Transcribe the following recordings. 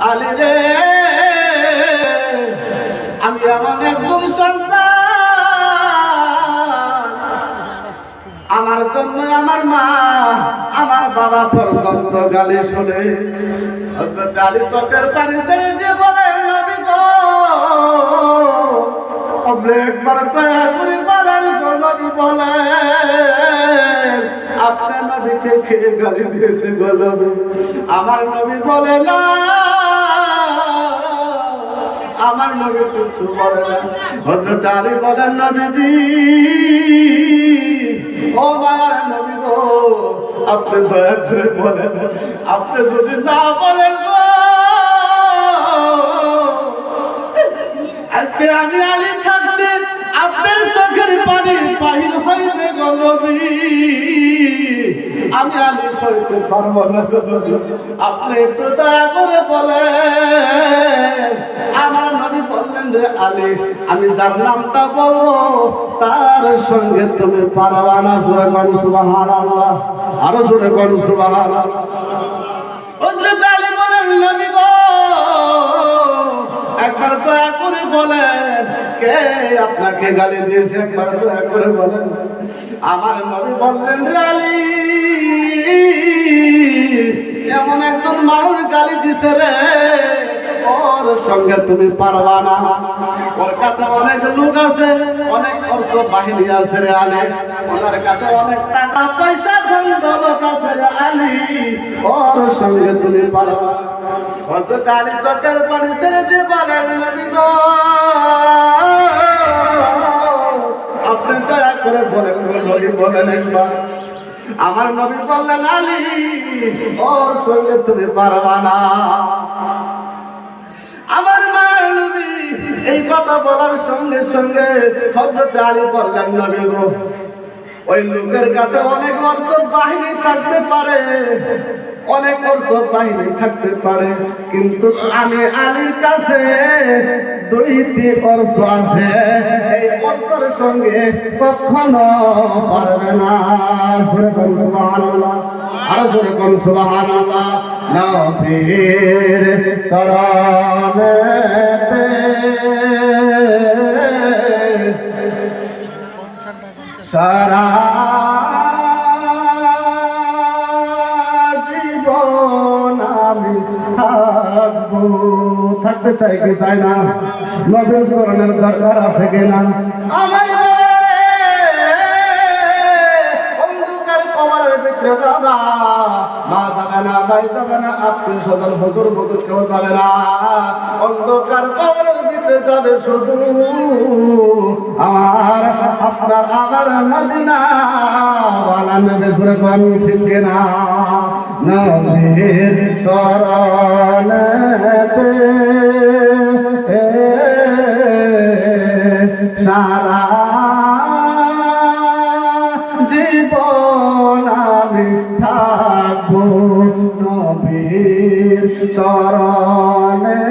আলী রে, আমি এমন একজন সন্তান, আমার জন্য আমার মা আমার বাবা পর্যন্ত গালি শুনে হযরত আলী চোখের পানি ছেড়ে দিয়ে বলেন, নবী গো, আপনি একবার দয়া করে বলেন গো, নবী বলেন আপনার নবীকে খেয়ে গালি দিয়েছে গো নবী? আমার নবী বলে না, আমার নবী কিছু বলে না। হযরত আলী বলেন, নবীজি, ও মায়ার নবী গো, আপনি দয়া করে বলেন, আপনি যদি না বলেন গো, আজকে আমি আলী থাকতে আপনার চোখের পানি বাহির হইবে গো নবী, আমি আলী সইতে পারবো না গো নবী, আপনি একটু দয়া করে বলেন। আমার নবী বললেন, রে আলী, আমি যার নামটা বলবো তার সঙ্গে তুমি পারবা না। জোরে কোন সুবহানাল্লাহ, আরো জোরে কোন সুবহানাল্লাহ। হযরত আলী বলেন, নবী গো, একবার দয়া করে বলেন কে আপনাকে গালি দিয়েছে, একবার দয়া করে বলেন। আমার নবী বললেন, রে আলী, এমন একজন মানুষ গালি দিছে রে, ওর সঙ্গে তুমি পারবা না, ওর কাছে অনেক লোক আছে, অনেক অর্থ বাহিনী আছে রে আলী, ওনার কাছে অনেক টাকা পয়সা ধন দৌলত আছে রে আলী, ওর সঙ্গে তুমি পারবা। হযরত আলী চোখের পানি ছেড়ে দিয়ে বলেন, নবী গো, আপনি দয়া করে বলেন গো নবী, বলেন একবার। আমার নবী বললেন, আলী, ওর সঙ্গে তুমি পারবা না। আমার মা নবী এই কথা বলার সঙ্গে সঙ্গে হযরত আলী বললেন, নবী গো, ওই লোকের কাছে অনেক অর্থ বাহিনী থাকতে পারে, অনেক অর্থ বাহিনী থাকতে পারে, কিন্তু আমি আলীর কাছে দুইটি অর্থ আছে, এই অর্থের সঙ্গে কখনো পারবে না। জোরে কোন সুবহানাল্লাহ, আরো জোরে কোন সুবহানাল্লাহ। নবীর চরণেতে সারা জীবন আমি থাকবো। থাকতে চাই কি চাই না? নবীর চরণের দরকার আছে কিনা? আমার অন্ধকার কবরের ভিতরে বাবা মা যাবে না, ভাই যাবে না, আত্মীয় স্বজন হুজুর বুজুর কেউ যাবে না, অন্ধকার কবরের ভিতরে যাবে শুধু আমার আপনার আমার মদিনা ওয়ালা নবী। সুরে কোন ঠিক না? নবীর চরণেতে সারা জীবন আমি থাকবো, নবীর চরণেতে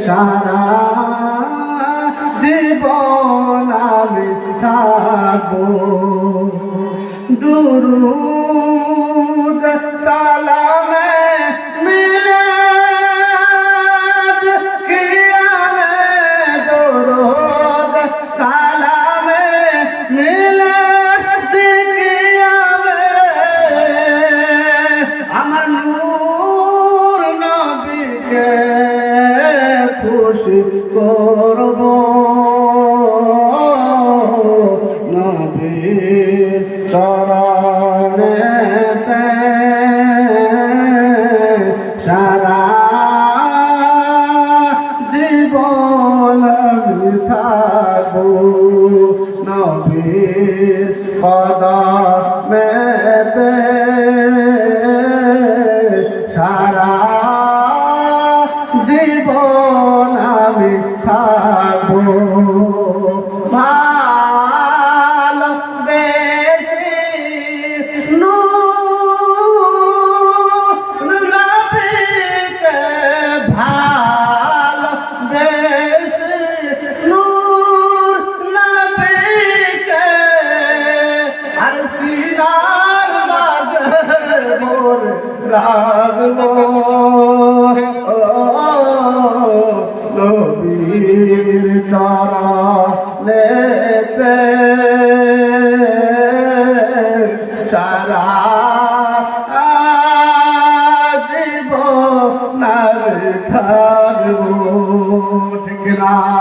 সারা জীবন আমি থাকবো। দুরুদ সালামে মিলাদ কিয়ামে, দুরুদ সালামে মিলাদ কিয়ামে, লাগবো ও নবীর চরণেতে সারা জীবন থাকবো ঠিক না